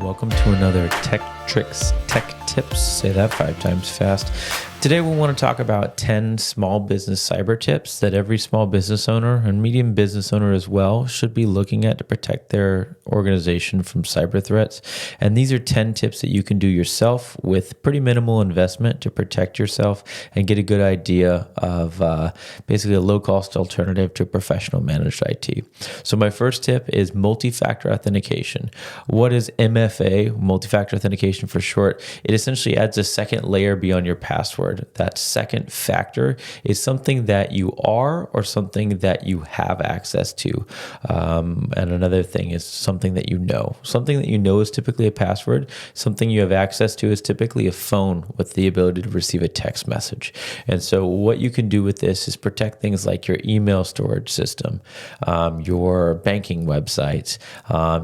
Welcome to another Tech Tricks, Tech Tips. Say that 5 times fast. Today we want to talk about 10 small business cyber tips that every small business owner and medium business owner as well should be looking at to protect their organization from cyber threats. And these are 10 tips that you can do yourself with pretty minimal investment to protect yourself and get a good idea of basically a low-cost alternative to professional managed IT. So my first tip is multi-factor authentication. What is MFA, multi-factor authentication for short? It essentially adds a second layer beyond your password. That second factor is something that you are or something that you have access to. And another thing is something that you know. Something that you know is typically a password. Something you have access to is typically a phone with the ability to receive a text message. And so what you can do with this is protect things like your email storage system, your banking websites,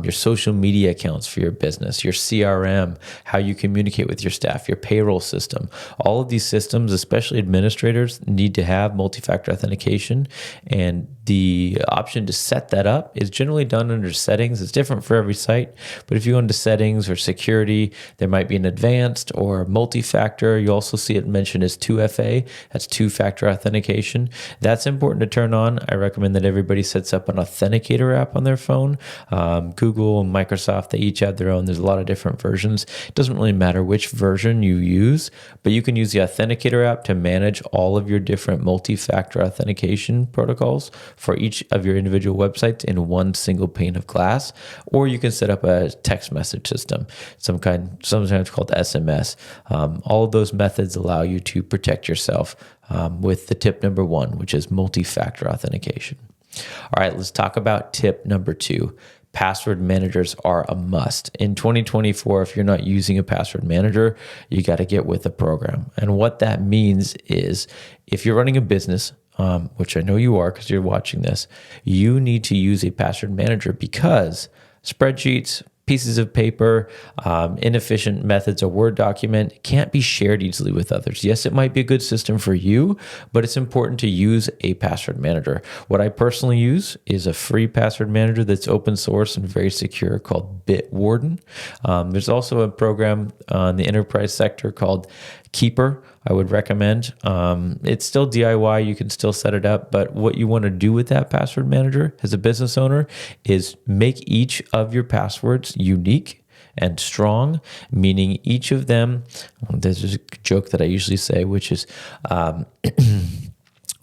your social media accounts for your business, your CRM, how you communicate with your staff, your payroll system. All of these systems, especially administrators, need to have multi-factor authentication, and the option to set that up is generally done under settings. It's different for every site, but if you go into settings or security, there might be an advanced or multi-factor. You also see it mentioned as 2FA, that's two-factor authentication. That's important to turn on. I recommend that everybody sets up an authenticator app on their phone. Google and Microsoft, they each have their own. There's a lot of different versions. It doesn't really matter which version you use, but you can use the authenticator app to manage all of your different multi-factor authentication protocols for each of your individual websites in one single pane of glass, or you can set up a text message system, sometimes called SMS. All of those methods allow you to protect yourself with the tip number 1, which is multi-factor authentication. All right, let's talk about tip number 2. Password managers are a must. In 2024, if you're not using a password manager, you got to get with the program. And what that means is if you're running a business, which I know you are because you're watching this, you need to use a password manager because spreadsheets, pieces of paper, inefficient methods, a Word document can't be shared easily with others. Yes, it might be a good system for you, but it's important to use a password manager. What I personally use is a free password manager that's open source and very secure called Bitwarden. There's also a program on the enterprise sector called Keeper. I would recommend. It's still DIY. You can still set it up. But what you want to do with that password manager as a business owner is make each of your passwords unique and strong, meaning each of them, there's a joke that I usually say, which is,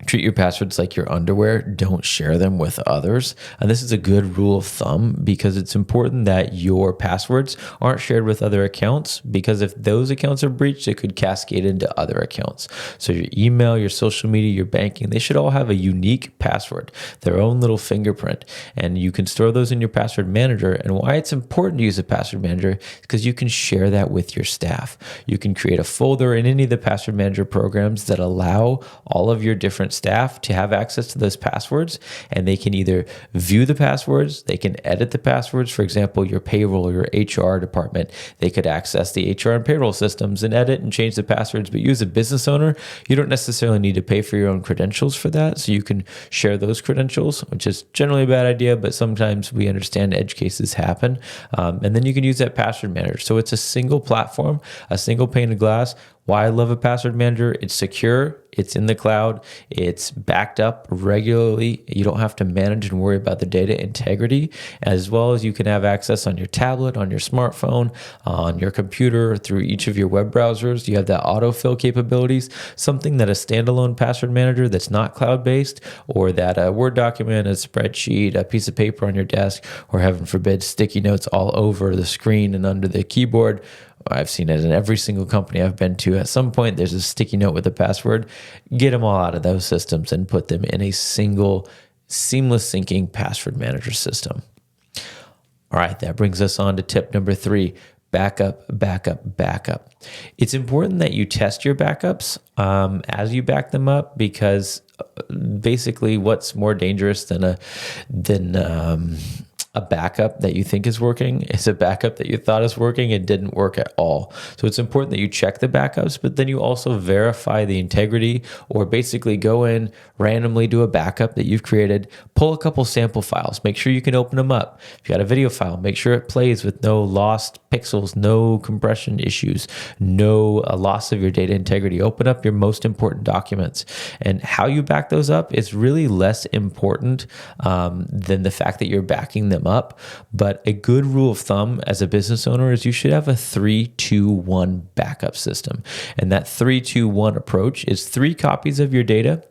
treat your passwords like your underwear. Don't share them with others. And this is a good rule of thumb because it's important that your passwords aren't shared with other accounts, because if those accounts are breached, it could cascade into other accounts. So your email, your social media, your banking, they should all have a unique password, their own little fingerprint. And you can store those in your password manager. And why it's important to use a password manager is because you can share that with your staff. You can create a folder in any of the password manager programs that allow all of your different staff to have access to those passwords, and they can either view the passwords, they can edit the passwords. For example, your payroll or your HR department, they could access the HR and payroll systems and edit and change the passwords. But you as a business owner, you don't necessarily need to pay for your own credentials for that. So you can share those credentials, which is generally a bad idea, but sometimes we understand edge cases happen. And then you can use that password manager. So it's a single platform, a single pane of glass. Why I love a password manager, it's secure, it's in the cloud, it's backed up regularly. You don't have to manage and worry about the data integrity, as well as you can have access on your tablet, on your smartphone, on your computer, through each of your web browsers. You have that autofill capabilities, something that a standalone password manager that's not cloud-based, or that a Word document, a spreadsheet, a piece of paper on your desk, or heaven forbid, sticky notes all over the screen and under the keyboard. I've seen it in every single company I've been to. At some point, there's a sticky note with a password. Get them all out of those systems and put them in a single, seamless syncing password manager system. All right, that brings us on to tip number 3. Backup, backup, backup. It's important that you test your backups as you back them up, because basically what's more dangerous than a backup that you think is working is a backup that you thought is working and didn't work at all. So it's important that you check the backups, but then you also verify the integrity, or basically go in, randomly do a backup that you've created, pull a couple sample files, make sure you can open them up. If you got a video file, make sure it plays with no lost pixels, no compression issues, no loss of your data integrity. Open up your most important documents. And how you back those up is really less important than the fact that you're backing them up. But a good rule of thumb as a business owner is you should have a 3-2-1 backup system. And that 3-2-1 approach is 3 copies of your data,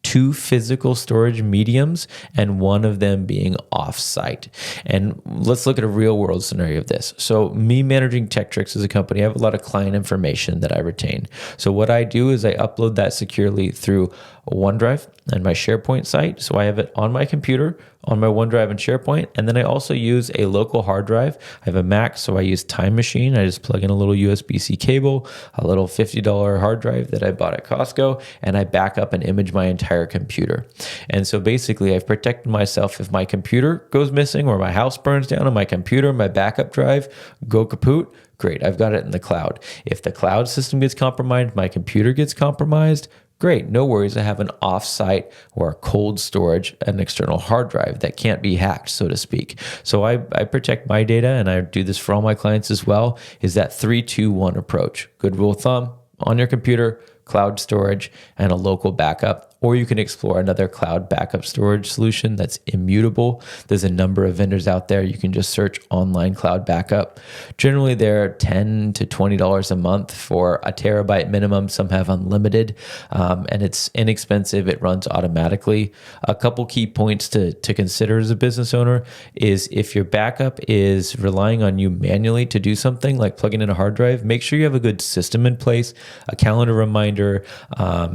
2 physical storage mediums, and one of them being off-site. And let's look at a real world scenario of this. So me managing TechTricks as a company, I have a lot of client information that I retain. So what I do is I upload that securely through OneDrive and my SharePoint site. So I have it on my computer, on my OneDrive and SharePoint. And then I also use a local hard drive. I have a Mac, so I use Time Machine. I just plug in a little USB-C cable, a little $50 hard drive that I bought at Costco, and I back up and image my entire computer. And so basically I've protected myself. If my computer goes missing or my house burns down and my computer, my backup drive go kaput, great, I've got it in the cloud. If the cloud system gets compromised, my computer gets compromised, great, no worries. I have an offsite or a cold storage, an external hard drive that can't be hacked, so to speak. So I protect my data, and I do this for all my clients as well, is that 3-2-1 approach. Good rule of thumb: on your computer, cloud storage, and a local backup. Or you can explore another cloud backup storage solution that's immutable. There's a number of vendors out there. You can just search online cloud backup. Generally, they're $10 to $20 a month for a terabyte minimum. Some have unlimited, and it's inexpensive. It runs automatically. A couple key points to consider as a business owner is if your backup is relying on you manually to do something like plugging in a hard drive, make sure you have a good system in place. A calendar reminder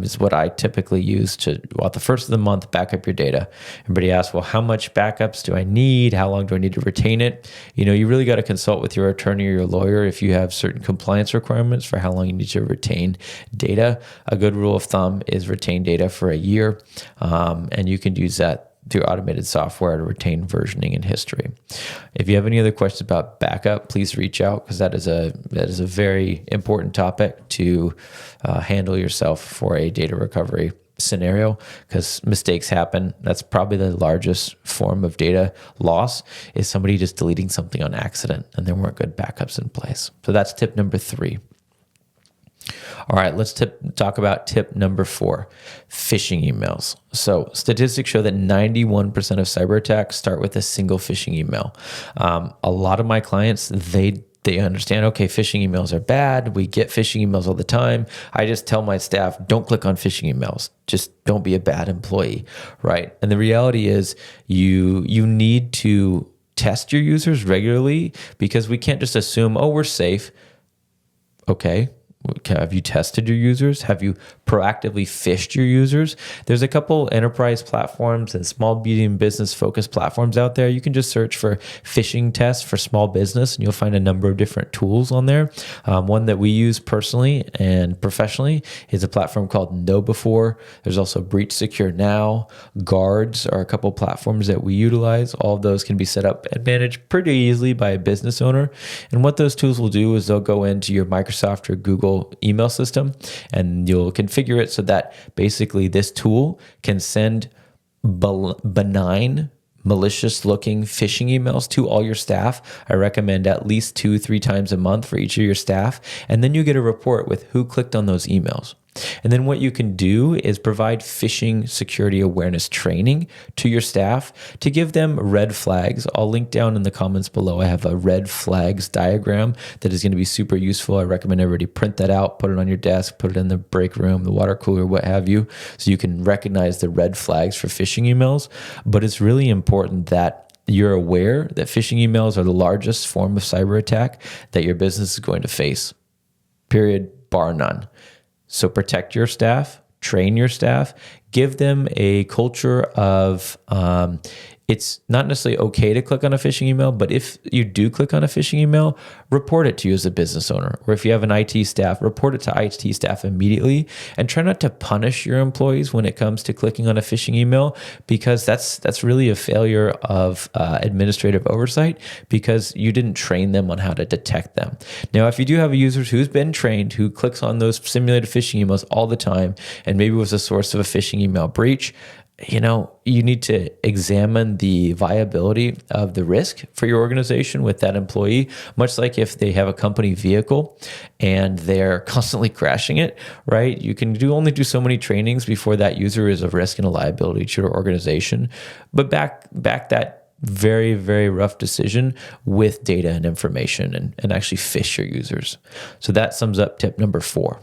is what I typically use to, at the first of the month, back up your data. Everybody asks, well, how much backups do I need? How long do I need to retain it? You really got to consult with your attorney or your lawyer if you have certain compliance requirements for how long you need to retain data. A good rule of thumb is retain data for a year, and you can use that through automated software to retain versioning and history. If you have any other questions about backup, please reach out, because that is a very important topic to handle yourself for a data recovery scenario, because mistakes happen. That's probably the largest form of data loss, is somebody just deleting something on accident and there weren't good backups in place. So that's tip number 3. All right, let's talk about tip number 4, phishing emails. So statistics show that 91% of cyber attacks start with a single phishing email. A lot of my clients, they understand, okay, phishing emails are bad. We get phishing emails all the time. I just tell my staff, don't click on phishing emails. Just don't be a bad employee, right? And the reality is you need to test your users regularly, because we can't just assume, oh, we're safe. Okay. Have you tested your users? Have you proactively phished your users? There's a couple enterprise platforms and small, medium business focused platforms out there. You can just search for phishing tests for small business, and you'll find a number of different tools on there. One that we use personally and professionally is a platform called KnowBe4. There's also Breach Secure Now. Guards are a couple platforms that we utilize. All of those can be set up and managed pretty easily by a business owner. And what those tools will do is they'll go into your Microsoft or Google email system, and you'll configure it so that basically this tool can send benign, malicious looking phishing emails to all your staff. I recommend at least 2-3 times a month for each of your staff. And then you get a report with who clicked on those emails. And then what you can do is provide phishing security awareness training to your staff to give them red flags. I'll link down in the comments below. I have a red flags diagram that is going to be super useful. I recommend everybody print that out, put it on your desk, put it in the break room, the water cooler, what have you, so you can recognize the red flags for phishing emails. But it's really important that you're aware that phishing emails are the largest form of cyber attack that your business is going to face. Period, bar none. So protect your staff, train your staff, give them a culture of it's not necessarily okay to click on a phishing email, but if you do click on a phishing email, report it to you as a business owner. Or if you have an IT staff, report it to IT staff immediately, and try not to punish your employees when it comes to clicking on a phishing email, because that's really a failure of administrative oversight, because you didn't train them on how to detect them. Now, if you do have a user who's been trained, who clicks on those simulated phishing emails all the time, and maybe was a source of a phishing email breach, you need to examine the viability of the risk for your organization with that employee, much like if they have a company vehicle and they're constantly crashing it, right? You can only do so many trainings before that user is a risk and a liability to your organization. But back that very, very rough decision with data and information, and actually phish your users. So that sums up tip number 4.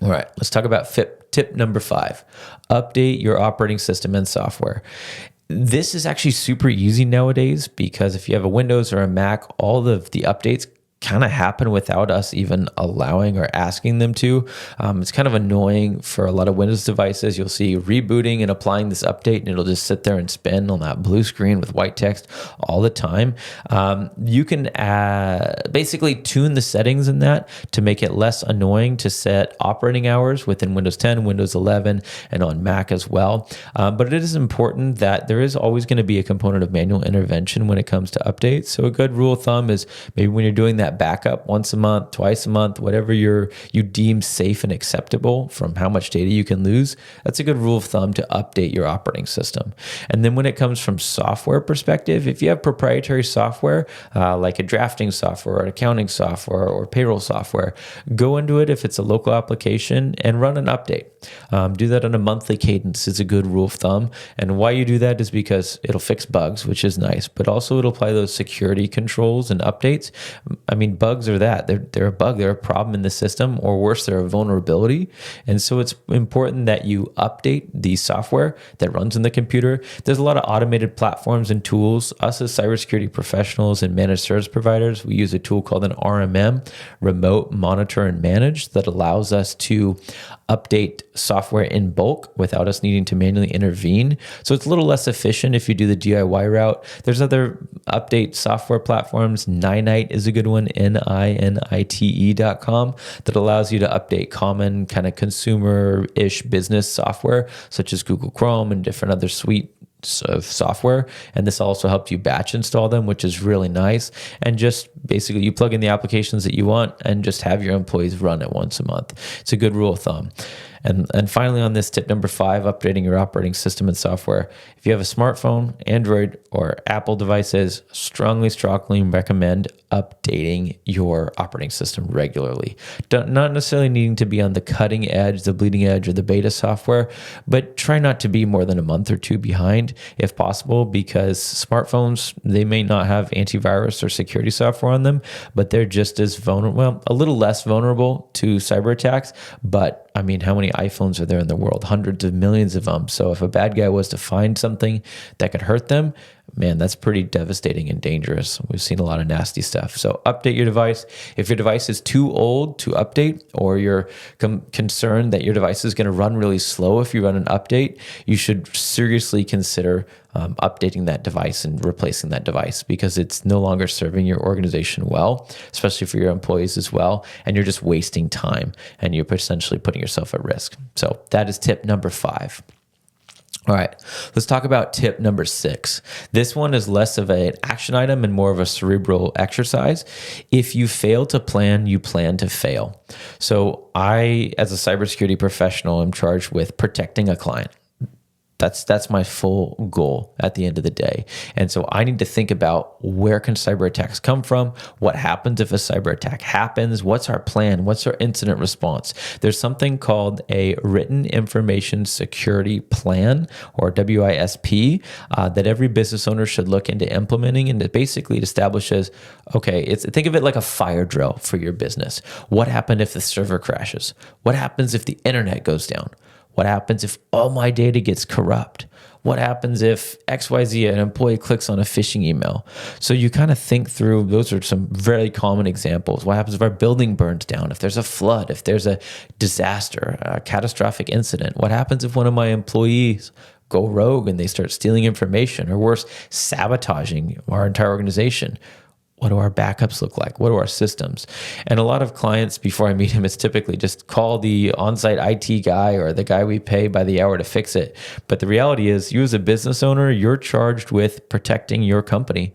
All right, let's talk about tip number 5. Update your operating system and software. This is actually super easy nowadays, because if you have a Windows or a Mac, all of the updates kind of happen without us even allowing or asking them to. It's kind of annoying for a lot of Windows devices. You'll see rebooting and applying this update, and it'll just sit there and spin on that blue screen with white text all the time. You can basically tune the settings in that to make it less annoying to set operating hours within Windows 10, Windows 11, and on Mac as well. But it is important that there is always going to be a component of manual intervention when it comes to updates. So a good rule of thumb is maybe when you're doing that backup once a month, twice a month, whatever you deem safe and acceptable from how much data you can lose, that's a good rule of thumb to update your operating system. And then when it comes from software perspective, if you have proprietary software, like a drafting software or an accounting software or payroll software, go into it if it's a local application and run an update. Do that on a monthly cadence is a good rule of thumb. And why you do that is because it'll fix bugs, which is nice, but also it'll apply those security controls and updates. I mean, bugs are that. They're a bug, they're a problem in the system, or worse, they're a vulnerability. And so it's important that you update the software that runs in the computer. There's a lot of automated platforms and tools. Us as cybersecurity professionals and managed service providers, we use a tool called an RMM, Remote Monitor and Manage, that allows us to update software in bulk without us needing to manually intervene. So it's a little less efficient if you do the DIY route. There's other update software platforms. Ninite is a good one, NINITE.com, that allows you to update common kind of consumer-ish business software, such as Google Chrome and different other suite of software. And this also helps you batch install them, which is really nice. And just basically you plug in the applications that you want and just have your employees run it once a month. It's a good rule of thumb. And finally, on this tip number 5, updating your operating system and software. If you have a smartphone, Android, or Apple devices, strongly recommend updating your operating system regularly. Not necessarily needing to be on the cutting edge, the bleeding edge, or the beta software, but try not to be more than a month or 2 behind if possible, because smartphones, they may not have antivirus or security software on them, but they're just as vulnerable, well, a little less vulnerable to cyber attacks. But I mean, how many iPhones are there in the world? Hundreds of millions of them. So if a bad guy was to find something that could hurt them, man, that's pretty devastating and dangerous. We've seen a lot of nasty stuff. So update your device. If your device is too old to update, or you're concerned that your device is going to run really slow if you run an update, you should seriously consider updating that device and replacing that device, because it's no longer serving your organization well, especially for your employees as well. And you're just wasting time, and you're potentially putting yourself at risk. So that is tip number 5. All right, let's talk about tip number 6. This one is less of an action item and more of a cerebral exercise. If you fail to plan, you plan to fail. So I, as a cybersecurity professional, am charged with protecting a client. That's my full goal at the end of the day. And so I need to think about, where can cyber attacks come from? What happens if a cyber attack happens? What's our plan? What's our incident response? There's something called a Written Information Security Plan, or WISP, that every business owner should look into implementing. And it basically establishes, okay, think of it like a fire drill for your business. What happens if the server crashes? What happens if the internet goes down? What happens if all my data gets corrupt? What happens if XYZ, an employee, clicks on a phishing email? So you kind of think through, those are some very common examples. What happens if our building burns down? If there's a flood, if there's a disaster, a catastrophic incident? What happens if one of my employees go rogue and they start stealing information, or worse, sabotaging our entire organization. What do our backups look like? What are our systems? And a lot of clients, before I meet him, it's typically just call the on-site IT guy or the guy we pay by the hour to fix it. But the reality is, you as a business owner, you're charged with protecting your company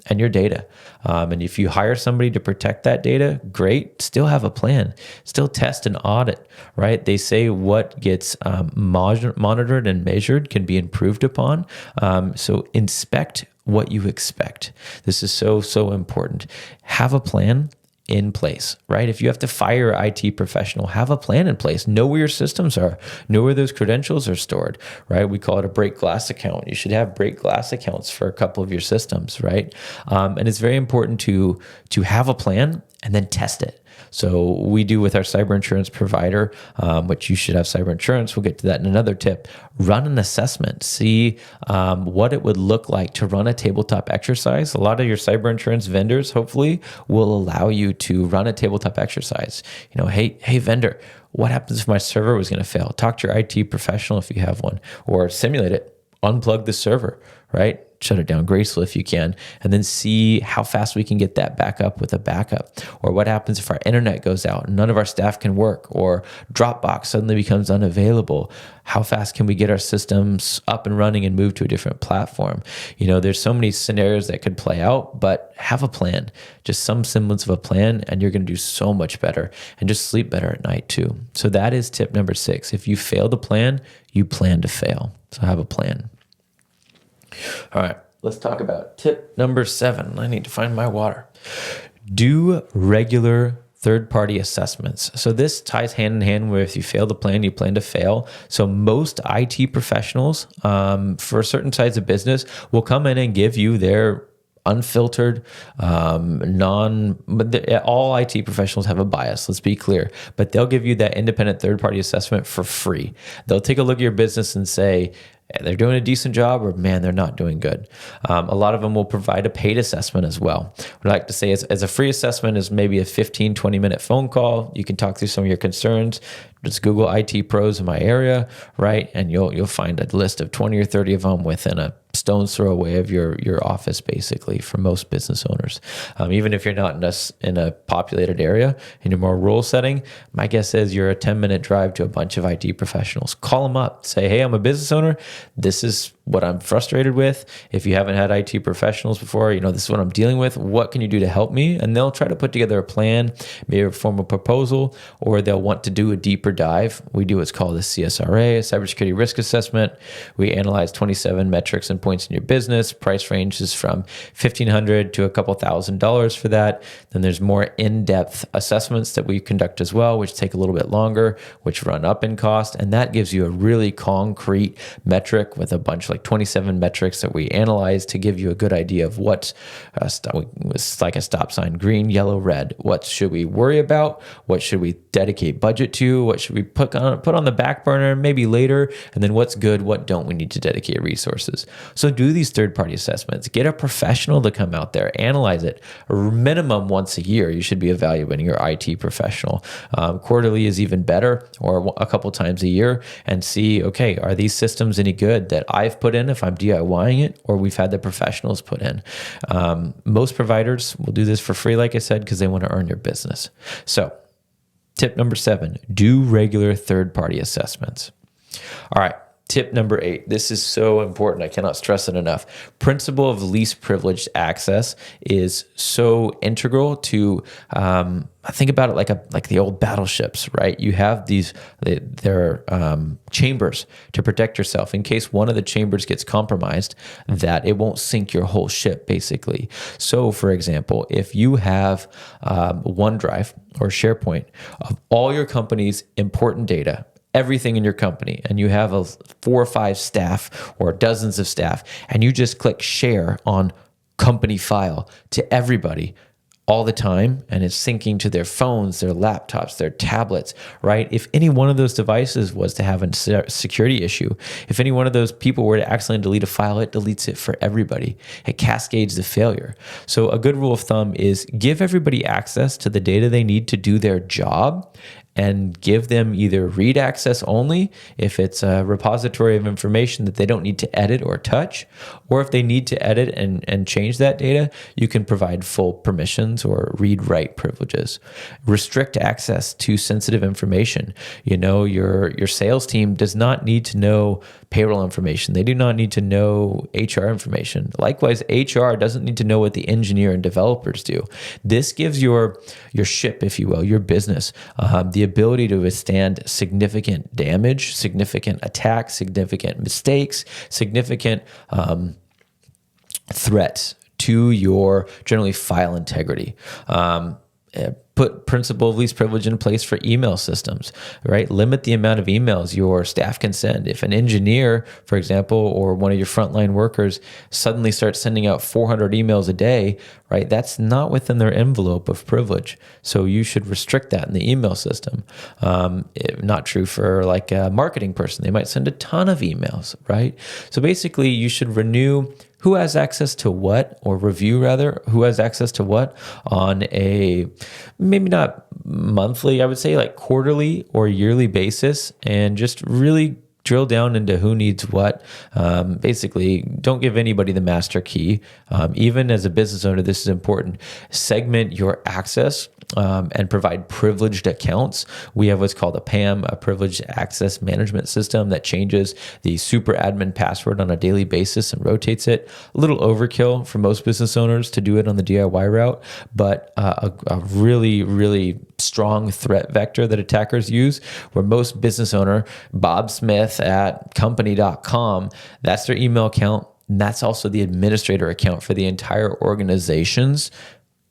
and your data. And if you hire somebody to protect that data, great. Still have a plan. Still test and audit, right? They say what gets monitored and measured can be improved upon. So inspect what you expect. This is so important. Have a plan in place, right? If you have to fire an IT professional, have a plan in place. Know where your systems are. Know where those credentials are stored, right? We call it a break glass account. You should have break glass accounts for a couple of your systems, right? And it's very important to have a plan and then test it. So we do with our cyber insurance provider, which you should have cyber insurance. We'll get to that in another tip. Run an assessment. See what it would look like to run a tabletop exercise. A lot of your cyber insurance vendors, hopefully, will allow you to run a tabletop exercise. You know, hey vendor, what happens if my server was going to fail? Talk to your IT professional if you have one, or simulate it. Unplug the server, right? Shut it down gracefully if you can, and then see how fast we can get that back up with a backup. Or what happens if our internet goes out and none of our staff can work, or Dropbox suddenly becomes unavailable? How fast can we get our systems up and running and move to a different platform? You know, there's so many scenarios that could play out, but have a plan, just some semblance of a plan, and you're going to do so much better and just sleep better at night too. So that is tip number 6. If you fail to plan, you plan to fail. So have a plan. All right, let's talk about tip number 7. I need to find my water. Do regular third-party assessments. So this ties hand in hand where if you fail to plan, you plan to fail. So most IT professionals for a certain size of business will come in and give you their unfiltered, all IT professionals have a bias, let's be clear, but they'll give you that independent third-party assessment for free. They'll take a look at your business and say, they're doing a decent job, or man, they're not doing good. A lot of them will provide a paid assessment as well. What I like to say is, as a free assessment is maybe a 15, 20-minute phone call. You can talk through some of your concerns. Just Google IT pros in my area, right? And you'll find a list of 20 or 30 of them within a stone's throw away of your office, basically, for most business owners. Even if you're not in a populated area, in a more rural setting, my guess is you're a 10-minute drive to a bunch of IT professionals. Call them up. Say, hey, I'm a business owner. This is what I'm frustrated with. If you haven't had IT professionals before, this is what I'm dealing with. What can you do to help me? And they'll try to put together a plan, maybe a formal proposal, or they'll want to do a deeper dive. We do what's called a CSRA, a cybersecurity risk assessment. We analyze 27 metrics and points in your business. Price ranges from $1,500 to a couple $1,000 for that. Then there's more in-depth assessments that we conduct as well, which take a little bit longer, which run up in cost. And that gives you a really concrete metric with a bunch, like 27 metrics that we analyze to give you a good idea of what it's like a stop sign: green, yellow, red. What should we worry about? What should we dedicate budget to? What should we put on the back burner maybe later? And then what's good? What don't we need to dedicate resources? So do these third-party assessments. Get a professional to come out there, analyze it. Minimum once a year, you should be evaluating your IT professional. Quarterly is even better, or a couple times a year, and see, okay, are these systems any good that I've put in if I'm DIYing it, or we've had the professionals put in? Most providers will do this for free, like I said, because they want to earn your business. So tip number 7, do regular third-party assessments. All right. Tip number 8. This is so important. I cannot stress it enough. Principle of least privileged access is so integral to, think about it like the old battleships, right? You have their chambers to protect yourself in case one of the chambers gets compromised, that it won't sink your whole ship, basically. So, for example, if you have OneDrive or SharePoint of all your company's important data, everything in your company, and you have 4 or 5 staff or dozens of staff, and you just click share on company file to everybody all the time, and it's syncing to their phones, their laptops, their tablets, right? If any one of those devices was to have a security issue, if any one of those people were to accidentally delete a file, it deletes it for everybody. It cascades the failure. So a good rule of thumb is give everybody access to the data they need to do their job, and give them either read access only if it's a repository of information that they don't need to edit or touch, or if they need to edit and change that data, you can provide full permissions or read-write privileges. Restrict access to sensitive information. Your sales team does not need to know payroll information. They do not need to know HR information. Likewise, HR doesn't need to know what the engineer and developers do. This gives your ship, if you will, your business, the ability to withstand significant damage, significant attacks, significant mistakes, significant threats to your generally file integrity. Put principle of least privilege in place for email systems, right? Limit the amount of emails your staff can send. If an engineer, for example, or one of your frontline workers suddenly starts sending out 400 emails a day, right? That's not within their envelope of privilege. So you should restrict that in the email system. Not true for like a marketing person. They might send a ton of emails, right? So basically you should renew who has access to what, or review rather, who has access to what on a maybe not monthly, I would say like quarterly or yearly basis, and just really drill down into who needs what. Basically, don't give anybody the master key. Even as a business owner, this is important. Segment your access and provide privileged accounts. We have what's called a PAM, a privileged access management system, that changes the super admin password on a daily basis and rotates it. A little overkill for most business owners to do it on the DIY route, but a really, really strong threat vector that attackers use, where most business owner, Bob Smith at company.com, that's their email account. And that's also the administrator account for the entire organization's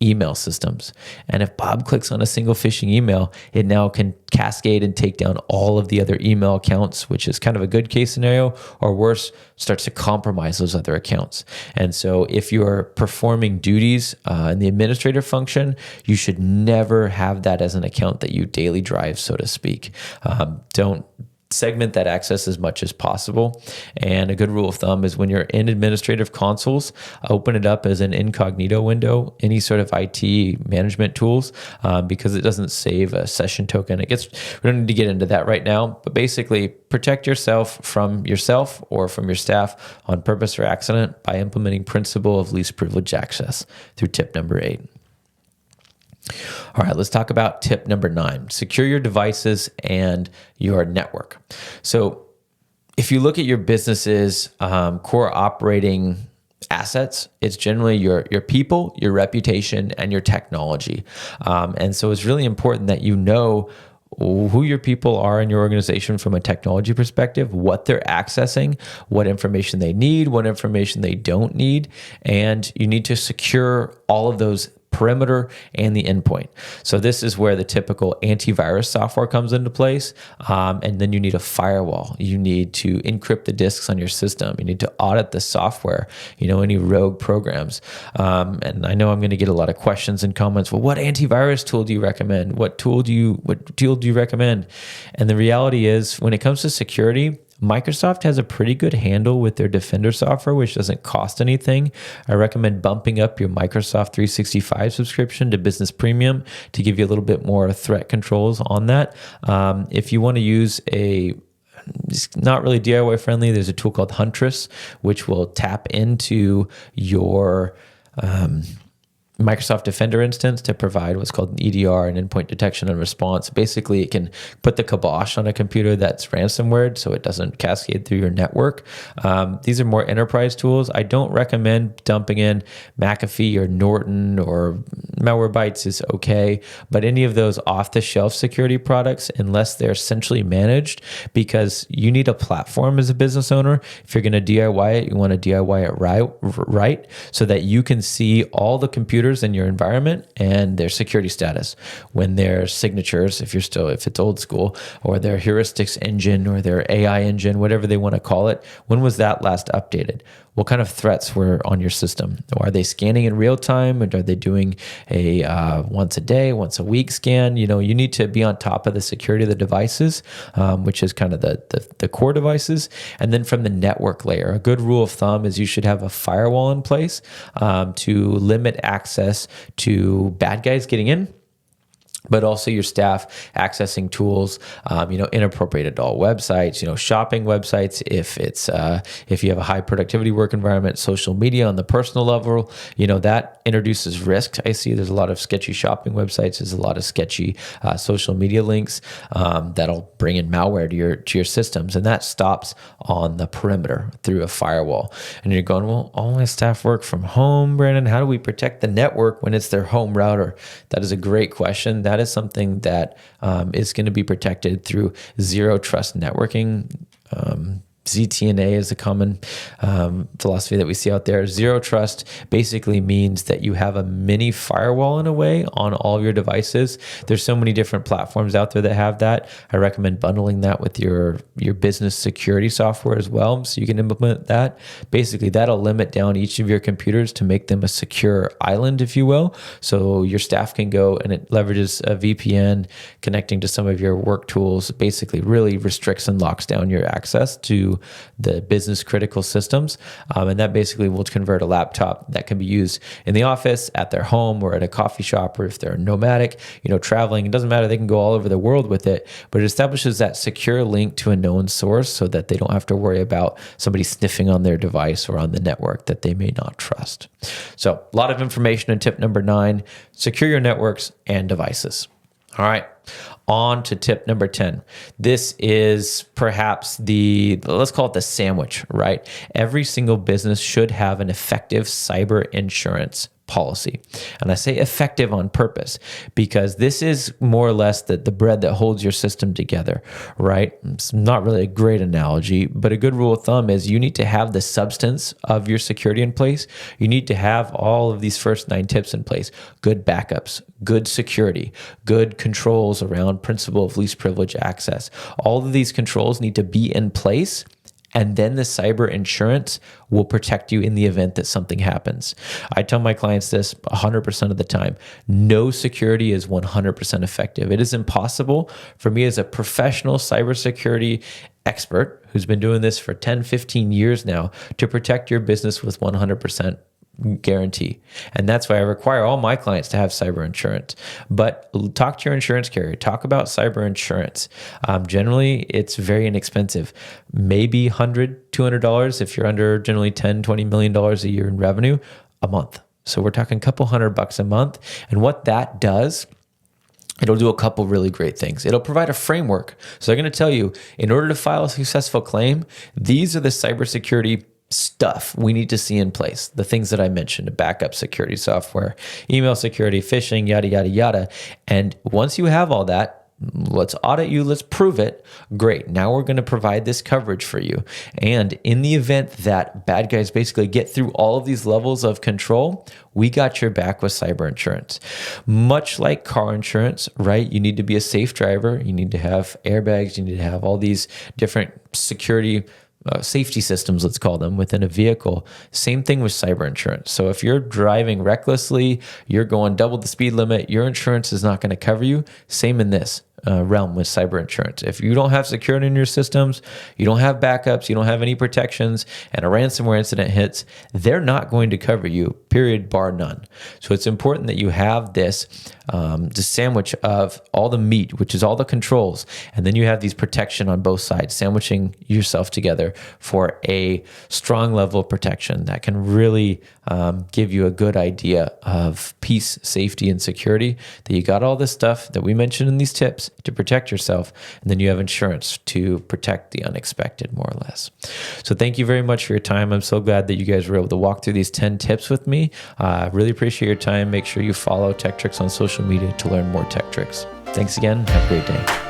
email systems. And if Bob clicks on a single phishing email, it now can cascade and take down all of the other email accounts, which is kind of a good case scenario, or worse, starts to compromise those other accounts. And so if you're performing duties in the administrator function, you should never have that as an account that you daily drive, so to speak. Don't segment that access as much as possible. And a good rule of thumb is when you're in administrative consoles, open it up as an incognito window, any sort of IT management tools, because it doesn't save a session token. We don't need to get into that right now, but basically protect yourself or from your staff on purpose or accident by implementing principle of least privilege access through tip number 8. All right, let's talk about tip number 9, secure your devices and your network. So if you look at your business's core operating assets, it's generally your people, your reputation, and your technology. And so it's really important that you know who your people are in your organization from a technology perspective, what they're accessing, what information they need, what information they don't need, and you need to secure all of those perimeter and the endpoint. So this is where the typical antivirus software comes into place. And then you need a firewall. You need to encrypt the disks on your system. You need to audit the software, any rogue programs. And I know I'm going to get a lot of questions and comments. Well, what antivirus tool do you recommend? What tool do you recommend? And the reality is, when it comes to security, Microsoft has a pretty good handle with their Defender software, which doesn't cost anything. I recommend bumping up your Microsoft 365 subscription to Business Premium to give you a little bit more threat controls on that. If you want to use it's not really DIY friendly, there's a tool called Huntress, which will tap into your Microsoft Defender instance to provide what's called an EDR, an endpoint detection and response. Basically, it can put the kibosh on a computer that's ransomware so it doesn't cascade through your network. These are more enterprise tools. I don't recommend dumping in McAfee or Norton, or Malwarebytes is okay, but any of those off-the-shelf security products, unless they're centrally managed, because you need a platform as a business owner. If you're going to DIY it, you want to DIY it right so that you can see all the computers in your environment and their security status, when their signatures, if it's old school, or their heuristics engine or their AI engine, whatever they want to call it, when was that last updated? What kind of threats were on your system? Are they scanning in real time, or are they doing a once a day, once a week scan? You need to be on top of the security of the devices, which is kind of the core devices. And then from the network layer, a good rule of thumb is you should have a firewall in place to limit access to bad guys getting in, but also your staff accessing tools, inappropriate adult websites, shopping websites. If you have a high productivity work environment, social media on the personal level, that introduces risk. I see there's a lot of sketchy shopping websites. There's a lot of sketchy social media links that'll bring in malware to your systems, and that stops on the perimeter through a firewall. And you're going, well, all my staff work from home, Brandon. How do we protect the network when it's their home router? That is a great question. That is something that is going to be protected through zero trust networking. ZTNA is a common philosophy that we see out there. Zero trust basically means that you have a mini firewall in a way on all of your devices. There's so many different platforms out there that have that. I recommend bundling that with your business security software as well, so you can implement that. Basically, that'll limit down each of your computers to make them a secure island, if you will. So your staff can go, and it leverages a VPN connecting to some of your work tools. Basically, really restricts and locks down your access to the business critical systems. And that basically will convert a laptop that can be used in the office, at their home, or at a coffee shop, or if they're nomadic, traveling. It doesn't matter. They can go all over the world with it, but it establishes that secure link to a known source so that they don't have to worry about somebody sniffing on their device or on the network that they may not trust. So a lot of information in tip number 9, secure your networks and devices. All right, on to tip number 10. This is perhaps let's call it the sandwich, right? Every single business should have an effective cyber insurance policy. And I say effective on purpose because this is more or less the bread that holds your system together, right? It's not really a great analogy, but a good rule of thumb is you need to have the substance of your security in place. You need to have all of these first 9 tips in place: good backups, good security, good controls around principle of least privilege access. All of these controls need to be in place, and then the cyber insurance will protect you in the event that something happens. I tell my clients this 100% of the time. No security is 100% effective. It is impossible for me as a professional cybersecurity expert who's been doing this for 10, 15 years now to protect your business with 100% guarantee. And that's why I require all my clients to have cyber insurance. But talk to your insurance carrier. Talk about cyber insurance. Generally, it's very inexpensive. Maybe $100, $200 if you're under generally $10, $20 million a year in revenue a month. So we're talking a couple $100 a month. And what that does, it'll do a couple really great things. It'll provide a framework. So they're going to tell you, in order to file a successful claim, these are the cybersecurity stuff we need to see in place. The things that I mentioned: backup security software, email security, phishing, yada, yada, yada. And once you have all that, let's audit you, let's prove it. Great. Now we're going to provide this coverage for you. And in the event that bad guys basically get through all of these levels of control, we got your back with cyber insurance. Much like car insurance, right? You need to be a safe driver. You need to have airbags. You need to have all these different security safety systems, let's call them, within a vehicle. Same thing with cyber insurance. So if you're driving recklessly, you're going double the speed limit, your insurance is not going to cover you. Same in this realm with cyber insurance. If you don't have security in your systems, you don't have backups, you don't have any protections, and a ransomware incident hits, they're not going to cover you, period, bar none. So it's important that you have this sandwich of all the meat, which is all the controls, and then you have these protection on both sides, sandwiching yourself together for a strong level of protection that can really give you a good idea of peace, safety, and security, that you got all this stuff that we mentioned in these tips to protect yourself, and then you have insurance to protect the unexpected, more or less. So thank you very much for your time. I'm so glad that you guys were able to walk through these 10 tips with me. Really appreciate your time. Make sure you follow Tech Tricks on social media to learn more tech tricks. Thanks again. Have a great day.